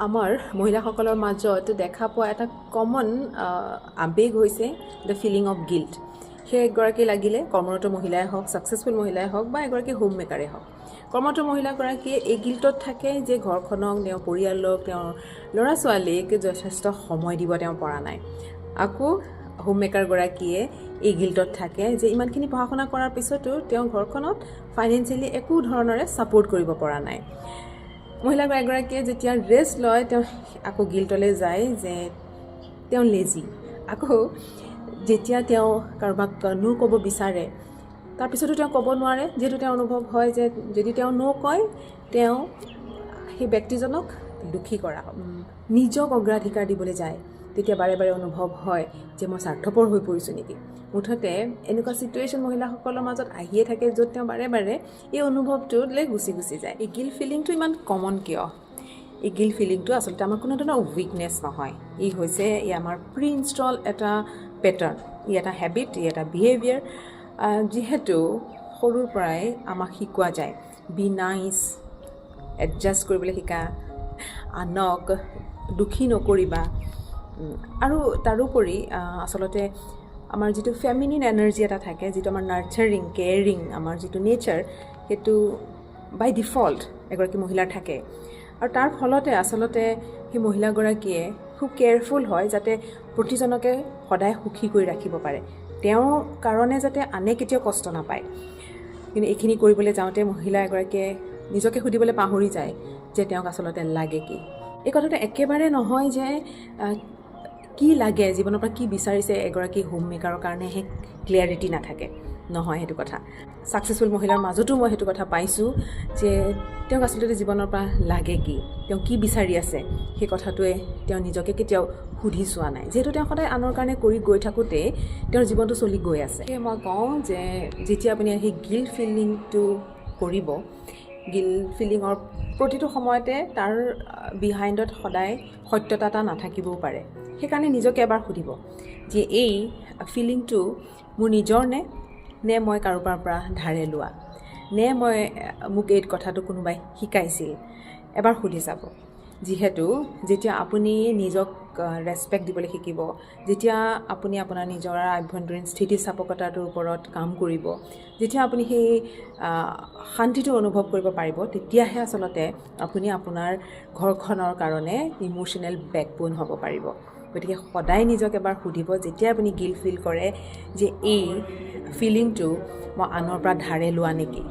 আমাৰ মহিলাসকলৰ মাজত দেখা পোৱা এটা কমন আবেগ হৈছে দ্য ফিলিং অফ গিল্ট। সেই এগৰাকী লাগিলে কৰ্মৰত মহিলাই হওক, ছাকচেছফুল মহিলাই হওক বা এগৰাকী হোম মেকাৰেই হওক। কৰ্মৰত মহিলাগৰাকীয়ে এই গিল্টত থাকে যে ঘৰখনক, তেওঁৰ পৰিয়ালক, তেওঁৰ ল'ৰা ছোৱালীক যথেষ্ট সময় দিব তেওঁ পৰা নাই। আকৌ হোম মেকাৰগৰাকীয়ে এই গিল্টত থাকে যে ইমানখিনি পঢ়া শুনা কৰাৰ পিছতো তেওঁ ঘৰখনত ফাইনেন্সিয়েলি একো ধৰণৰে ছাপোৰ্ট কৰিব পৰা নাই। মহিলা এগৰাকীয়ে যেতিয়া ৰেষ্ট লয় তেওঁ আকৌ গিল্টলৈ যায় যে তেওঁ লেজি। আকৌ যেতিয়া তেওঁ কাৰোবাক নো ক'ব বিচাৰে তাৰপিছতো তেওঁ ক'ব নোৱাৰে, যিহেতু তেওঁৰ অনুভৱ হয় যে যদি তেওঁ নো কয় তেওঁ সেই ব্যক্তিজনক দুখী কৰা হয়। নিজক অগ্ৰাধিকাৰ দিবলৈ যায় তেতিয়া বাৰে বাৰে অনুভৱ হয় যে মই স্বাৰ্থপৰ হৈ পৰিছোঁ নেকি। মুঠতে এনেকুৱা ছিটুৱেশ্যন মহিলাসকলৰ মাজত আহিয়ে থাকে য'ত তেওঁ বাৰে বাৰে এই অনুভৱটোলৈ গুচি যায়। এই গিল্ট ফিলিংটো ইমান কমন কিয়? এই গিল্ট ফিলিংটো আচলতে আমাৰ কোনো ধৰণৰ উইকনেছ নহয়। ই হৈছে আমাৰ প্ৰি ইনষ্টল এটা পেটাৰ্ণ, ই এটা হেবিট, ই এটা বিহেভিয়াৰ। যিহেতু সৰুৰ পৰাই আমাক শিকোৱা যায় বি নাইচ, এডজাষ্ট কৰিবলৈ শিকা, আনক দুখী নকৰিবা। আৰু তাৰোপৰি আচলতে আমাৰ যিটো ফেমিনিন এনাৰ্জি এটা থাকে, যিটো আমাৰ নাৰ্চাৰিং, কেয়াৰিং, আমাৰ যিটো নেচাৰ, সেইটো বাই ডিফল্ট এগৰাকী মহিলাৰ থাকে। আৰু তাৰ ফলতে আচলতে সেই মহিলাগৰাকীয়ে খুব কেয়াৰফুল হয় যাতে প্ৰতিজনকে সদায় সুখী কৰি ৰাখিব পাৰে, তেওঁৰ কাৰণে যাতে আনে কেতিয়াও কষ্ট নাপায়। কিন্তু এইখিনি কৰিবলৈ যাওঁতে মহিলা এগৰাকীয়ে নিজকে সুধিবলৈ পাহৰি যায় যে তেওঁক আচলতে লাগে কি। এই কথাটো একেবাৰে নহয় যে কি লাগে, জীৱনৰ পৰা কি বিচাৰিছে এগৰাকী হোম মেকাৰৰ কাৰণে সেই ক্লিয়াৰিটি নাথাকে, নহয় সেইটো কথা। ছাকচেছফুল মহিলাৰ মাজতো মই সেইটো কথা পাইছোঁ যে তেওঁক আচলতে জীৱনৰ পৰা লাগে কি, তেওঁ কি বিচাৰি আছে, সেই কথাটোৱে তেওঁ নিজকে কেতিয়াও সুধি চোৱা নাই। যিহেতু তেওঁ সদায় আনৰ কাৰণে কৰি গৈ থাকোঁতেই তেওঁৰ জীৱনটো চলি গৈ আছে। সেয়ে মই কওঁ যে যেতিয়া আপুনি সেই গিল্ট ফিলিংটো কৰিব, গিল্ট ফিলিঙৰ প্ৰতিটো সময়তে তাৰ বিহাইণ্ডত সদায় সত্যতা এটা নাথাকিবও পাৰে। সেইকাৰণে নিজকে এবাৰ সুধিব যে এই ফিলিংটো মোৰ নিজৰ নে মই কাৰোবাৰ পৰা ধাৰে লোৱা, নে মোক এই কথাটো কোনোবাই শিকাইছিল। এবাৰ সুধি চাব। যিহেতু যেতিয়া আপুনি নিজক ৰেচপেক্ট দিবলৈ শিকিব, যেতিয়া আপুনি আপোনাৰ নিজৰ আভ্যন্তৰীণ স্থিতিস্থাপকতাটোৰ ওপৰত কাম কৰিব, যেতিয়া আপুনি সেই শান্তিটো অনুভৱ কৰিব পাৰিব, তেতিয়াহে আচলতে আপুনি আপোনাৰ ঘৰখনৰ কাৰণে ইম'শ্যনেল বেকবোন হ'ব পাৰিব। গতিকে সদায় নিজক এবাৰ সুধিব যেতিয়া আপুনি গিল্ট ফিল কৰে যে এই ফিলিংটো মই আনৰ পৰা ধাৰে লোৱা নেকি।